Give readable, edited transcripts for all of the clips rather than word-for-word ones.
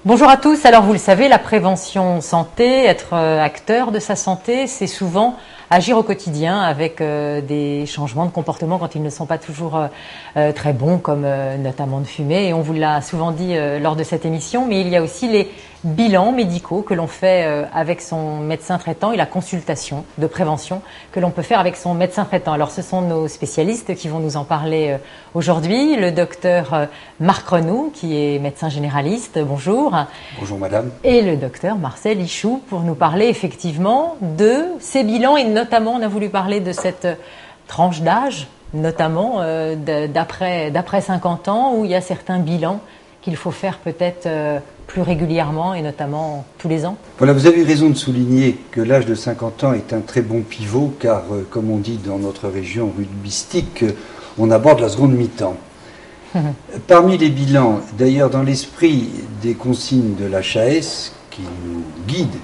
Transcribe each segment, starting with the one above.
Bonjour à tous. Alors vous le savez, la prévention santé, être acteur de sa santé, c'est souvent agir au quotidien avec des changements de comportement quand ils ne sont pas toujours très bons, comme notamment de fumer. Et on vous l'a souvent dit lors de cette émission, mais il y a aussi les bilans médicaux que l'on fait avec son médecin traitant et la consultation de prévention que l'on peut faire avec son médecin traitant. Alors ce sont nos spécialistes qui vont nous en parler aujourd'hui. Le docteur Marc Renoux, qui est médecin généraliste. Bonjour. Bonjour madame. Et le docteur Marcel Ichoux pour nous parler effectivement de ces bilans et notamment on a voulu parler de cette tranche d'âge, notamment d'après 50 ans où il y a certains bilans qu'il faut faire peut-être plus régulièrement et notamment tous les ans. Voilà, vous avez raison de souligner que l'âge de 50 ans est un très bon pivot car, comme on dit dans notre région rugbystique, on aborde la seconde mi-temps. Parmi les bilans, d'ailleurs dans l'esprit des consignes de l'HAS qui nous guide,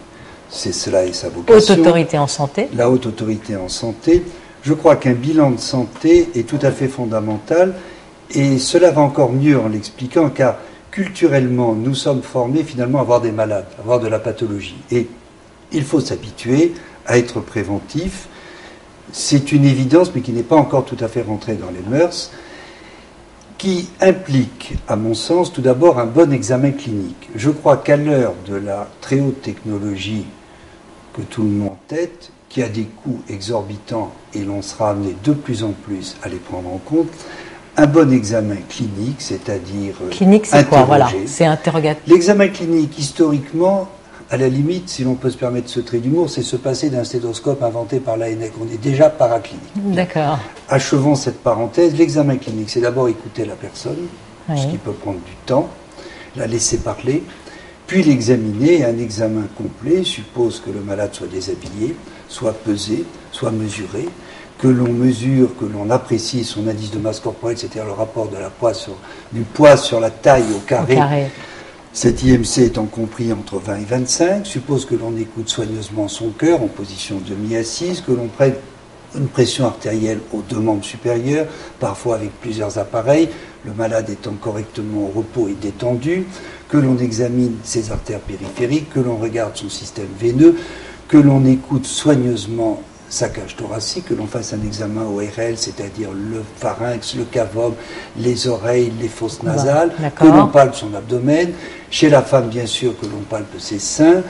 c'est cela et sa vocation. Haute autorité en santé. La haute autorité en santé. Je crois qu'un bilan de santé est tout à fait fondamental et cela va encore mieux en l'expliquant car culturellement nous sommes formés finalement à avoir des malades, à avoir de la pathologie et il faut s'habituer à être préventif. C'est une évidence mais qui n'est pas encore tout à fait rentrée dans les mœurs, qui implique, à mon sens, tout d'abord un bon examen clinique. Je crois qu'à l'heure de la très haute technologie que tout le monde en tête, qui a des coûts exorbitants et l'on sera amené de plus en plus à les prendre en compte, un bon examen clinique, c'est-à-dire clinique, c'est quoi? Voilà, c'est interrogatoire. L'examen clinique, historiquement, à la limite, si l'on peut se permettre ce trait d'humour, c'est se passer d'un stéthoscope inventé par l'ANEC. On est déjà paraclinique. D'accord. Achevons cette parenthèse. L'examen clinique, c'est d'abord écouter la personne, oui, ce qui peut prendre du temps, la laisser parler, puis l'examiner. Un examen complet suppose que le malade soit déshabillé, soit pesé, soit mesuré, que l'on mesure, que l'on apprécie son indice de masse corporelle, c'est-à-dire le rapport de du poids sur la taille au carré. Cet IMC étant compris entre 20 et 25, suppose que l'on écoute soigneusement son cœur en position demi-assise, que l'on prenne une pression artérielle aux deux membres supérieurs, parfois avec plusieurs appareils, le malade étant correctement au repos et détendu, que l'on examine ses artères périphériques, que l'on regarde son système veineux, que l'on écoute soigneusement sa cage thoracique, que l'on fasse un examen ORL, c'est-à-dire le pharynx, le cavum, les oreilles, les fosses nasales, que l'on palpe son abdomen, chez la femme bien sûr que l'on palpe ses seins,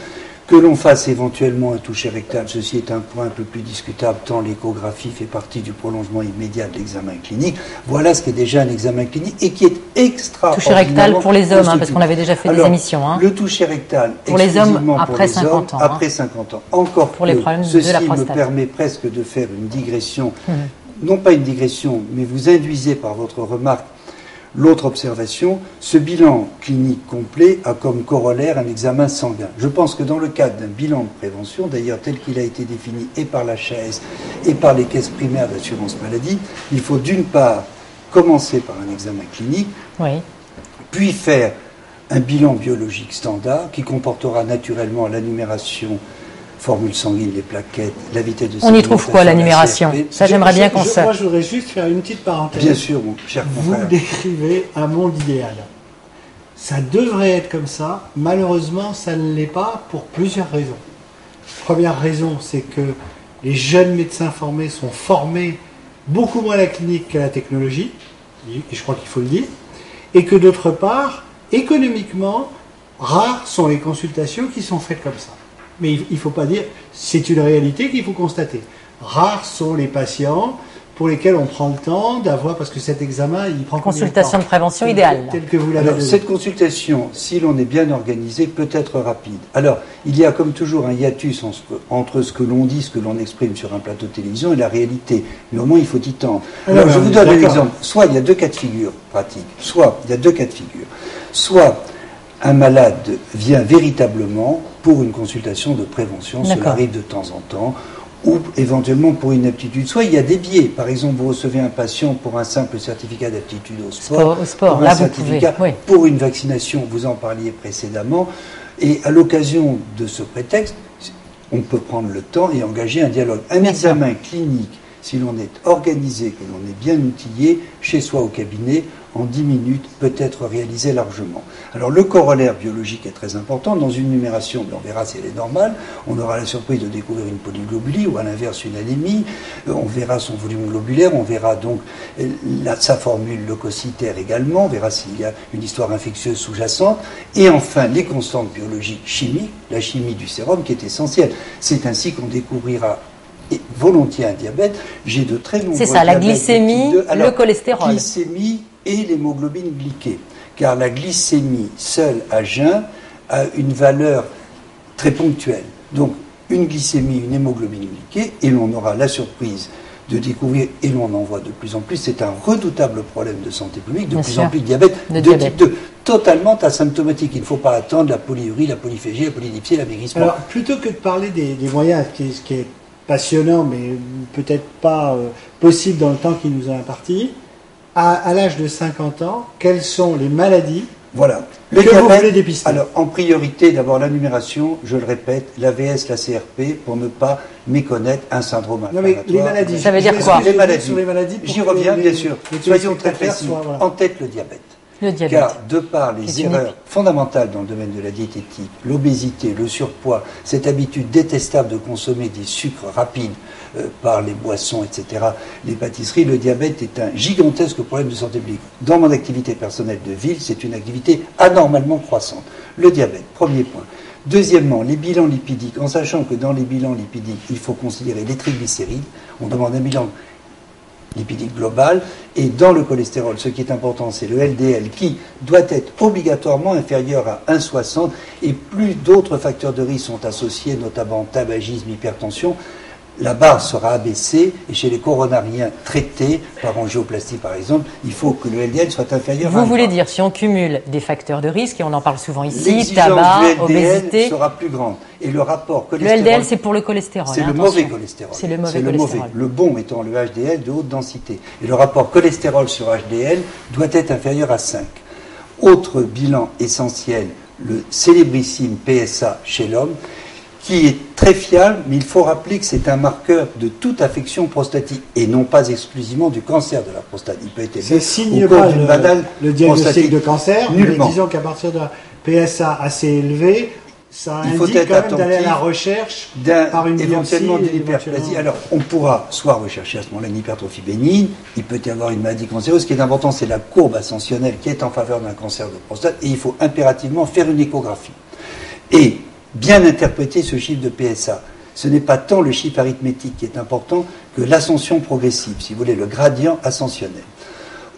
que l'on fasse éventuellement un toucher rectal, ceci est un point un peu plus discutable tant l'échographie fait partie du prolongement immédiat de l'examen clinique. Voilà ce qui est déjà un examen clinique et qui est extraordinaire. Toucher rectal pour les hommes, parce qu'on avait déjà fait des émissions. Le toucher rectal, pour les hommes après 50 ans. Après 50 ans. Encore pour les problèmes ceci de la prostate. Me permet presque de faire une digression, non pas une digression, mais vous induisez par votre remarque l'autre observation, ce bilan clinique complet a comme corollaire un examen sanguin. Je pense que dans le cadre d'un bilan de prévention, d'ailleurs tel qu'il a été défini et par l'HAS et par les caisses primaires d'assurance maladie, il faut d'une part commencer par un examen clinique, oui, puis faire un bilan biologique standard qui comportera naturellement la numération, formule sanguine, les plaquettes, la vitesse de on y trouve quoi, la numération? Ça, j'aimerais bien qu'on sache. Moi, je voudrais juste faire une petite parenthèse. Bien sûr, mon cher confrère. Vous décrivez un monde idéal. Ça devrait être comme ça. Malheureusement, ça ne l'est pas pour plusieurs raisons. Première raison, c'est que les jeunes médecins formés sont formés beaucoup moins à la clinique qu'à la technologie, et je crois qu'il faut le dire, et que d'autre part, économiquement, rares sont les consultations qui sont faites comme ça. Mais il ne faut pas dire, c'est une réalité qu'il faut constater. Rares sont les patients pour lesquels on prend le temps d'avoir, parce que cet examen, il prend consultation de prévention idéale. Tel que vous l'avez dit. Cette consultation, si l'on est bien organisé, peut être rapide. Alors, il y a comme toujours un hiatus entre ce que l'on dit, ce que l'on exprime sur un plateau de télévision et la réalité. Mais au moins, il faut y tendre. Alors, je vous donne un exemple. Soit il y a deux cas de figure pratiques. Soit un malade vient véritablement pour une consultation de prévention, cela arrive de temps en temps, ou éventuellement pour une aptitude. Soit il y a des biais. Par exemple, vous recevez un patient pour un simple certificat d'aptitude au sport, pour un certificat pour une vaccination, vous en parliez précédemment, et à l'occasion de ce prétexte, on peut prendre le temps et engager un dialogue. Un examen clinique si l'on est organisé, que l'on est bien outillé, chez soi au cabinet, en 10 minutes, peut être réalisé largement. Alors le corollaire biologique est très important. Dans une numération, on verra si elle est normale, on aura la surprise de découvrir une polyglobulie ou à l'inverse une anémie, on verra son volume globulaire, on verra donc sa formule leucocytaire également, on verra s'il y a une histoire infectieuse sous-jacente, et enfin les constantes biologiques chimiques, la chimie du sérum qui est essentielle. C'est ainsi qu'on découvrira volontiers un diabète. J'ai de très nombreux C'est ça, la glycémie, le cholestérol. Glycémie et l'hémoglobine glyquée. Car la glycémie seule à jeun a une valeur très ponctuelle. Donc, une glycémie, une hémoglobine glyquée, et l'on aura la surprise de découvrir, et l'on en voit de plus en plus, c'est un redoutable problème de santé publique, de plus en plus de diabète de type 2, totalement asymptomatique. Il ne faut pas attendre la polyurie, la polyphégie, la polydipsie, l'amaigrissement. Alors, plutôt que de parler des moyens, ce qui est passionnant, mais peut-être pas possible dans le temps qui nous est imparti, à l'âge de 50 ans, quelles sont les maladies voilà. que vous voulez dépister? Alors, en priorité, d'abord la numération, je le répète, l'AVS, la CRP, pour ne pas méconnaître un syndrome inflammatoire. Non mais les maladies, ça veut dire quoi? Les maladies. J'y reviens, bien sûr. Soyons très précis. En tête, le diabète. Car de par les erreurs fondamentales dans le domaine de la diététique, l'obésité, le surpoids, cette habitude détestable de consommer des sucres rapides par les boissons, etc., les pâtisseries, le diabète est un gigantesque problème de santé publique. Dans mon activité personnelle de ville, c'est une activité anormalement croissante. Le diabète, premier point. Deuxièmement, les bilans lipidiques, en sachant que dans les bilans lipidiques, il faut considérer les triglycérides, on demande un bilan lipidique global, et dans le cholestérol, ce qui est important, c'est le LDL qui doit être obligatoirement inférieur à 1,60, et plus d'autres facteurs de risque sont associés, notamment tabagisme, hypertension. La barre sera abaissée, et chez les coronariens traités par angioplastie par exemple, il faut que le LDL soit inférieur à 1. Vous voulez dire, si on cumule des facteurs de risque, et on en parle souvent ici, l'exigence tabac, du LDL obésité, sera plus grande. Et le rapport cholestérol... Le LDL, c'est pour le cholestérol. C'est le mauvais cholestérol. C'est le mauvais cholestérol. Le bon étant le HDL de haute densité. Et le rapport cholestérol sur HDL doit être inférieur à 5. Autre bilan essentiel, le célébrissime PSA chez l'homme, qui est très fiable, mais il faut rappeler que c'est un marqueur de toute affection prostatique et non pas exclusivement du cancer de la prostate. Il peut être élevé signe au cours pas d'une banale le diagnostic prostatique. de cancer, Nullement. mais disons qu'à partir d'un PSA assez élevé, ça Il faut indique être quand même d'aller à attentif la recherche par une éventuellement biopsie, d'une hyperplasie. Alors, on pourra soit rechercher à ce moment-là une hypertrophie bénigne, il peut y avoir une maladie cancéreuse. Ce qui est important, c'est la courbe ascensionnelle qui est en faveur d'un cancer de prostate, et il faut impérativement faire une échographie. Et bien interpréter ce chiffre de PSA. Ce n'est pas tant le chiffre arithmétique qui est important que l'ascension progressive, si vous voulez, le gradient ascensionnel.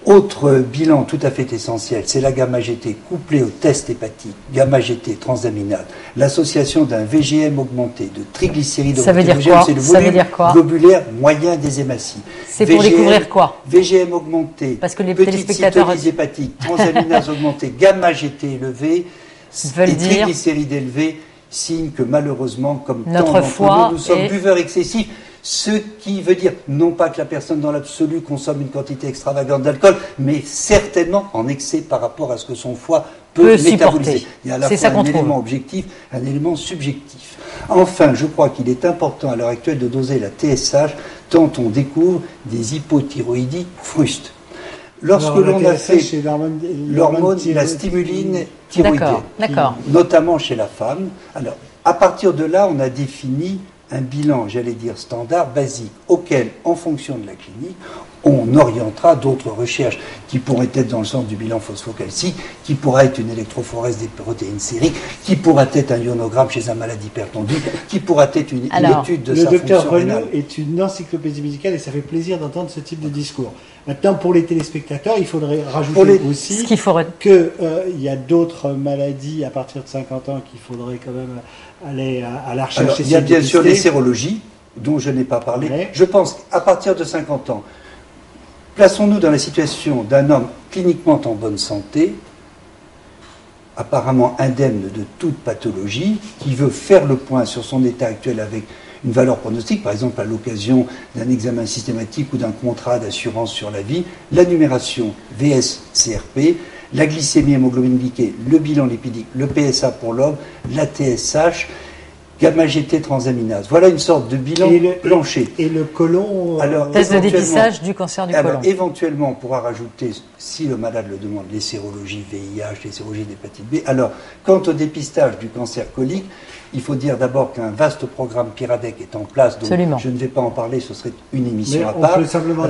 Autre bilan tout à fait essentiel, c'est la gamma-GT couplée au test hépatique, gamma-GT transaminase, l'association d'un VGM augmenté, de triglycérides Ça veut augmentés. dire quoi? C'est le Ça veut volume dire quoi? globulaire moyen des hématies. C'est pour découvrir quoi? VGM augmenté, Parce que les petite téléspectateurs cytolyse hépatique, transaminase augmentée, gamma-GT élevé, et triglycérides élevés, signe que malheureusement, comme notre tant d'entre foie nous sommes buveurs excessifs, ce qui veut dire non pas que la personne dans l'absolu consomme une quantité extravagante d'alcool, mais certainement en excès par rapport à ce que son foie peut métaboliser. Il y a à la fois un élément objectif, un élément subjectif. Enfin, je crois qu'il est important à l'heure actuelle de doser la TSH tant on découvre des hypothyroïdies frustes. Lorsque l'on a fait l'hormone, la stimuline thyroïdienne, notamment chez la femme, alors à partir de là, on a défini un bilan, j'allais dire standard, basique, auquel, en fonction de la clinique, on orientera d'autres recherches qui pourraient être dans le sens du bilan phosphocalcique, qui pourra être une électrophorèse des protéines sériques, qui pourra être un ionogramme chez un malade hypertendu, qui pourra être une étude de sa fonction rénale. Le docteur Renaud est une encyclopédie médicale et ça fait plaisir d'entendre ce type de discours. Maintenant, pour les téléspectateurs, il faudrait rajouter aussi qu'il y a d'autres maladies à partir de 50 ans qu'il faudrait quand même aller à la recherche. Il y a bien sûr les sérologies, dont je n'ai pas parlé. Ouais. Je pense qu'à partir de 50 ans, plaçons-nous dans la situation d'un homme cliniquement en bonne santé, apparemment indemne de toute pathologie, qui veut faire le point sur son état actuel avec une valeur pronostique, par exemple à l'occasion d'un examen systématique ou d'un contrat d'assurance sur la vie, la numération VS-CRP, la glycémie hémoglobine glyquée, le bilan lipidique, le PSA pour l'homme, la TSH, gamma-GT transaminase. Voilà une sorte de bilan plancher. Et le côlon... Alors, test de dépistage du cancer du côlon. Éventuellement, on pourra rajouter, si le malade le demande, les sérologies VIH, les sérologies d'hépatite B. Alors, quant au dépistage du cancer colique, il faut dire d'abord qu'un vaste programme Pyradec est en place, donc Absolument. je ne vais pas en parler, ce serait une émission Mais à part. on peut simplement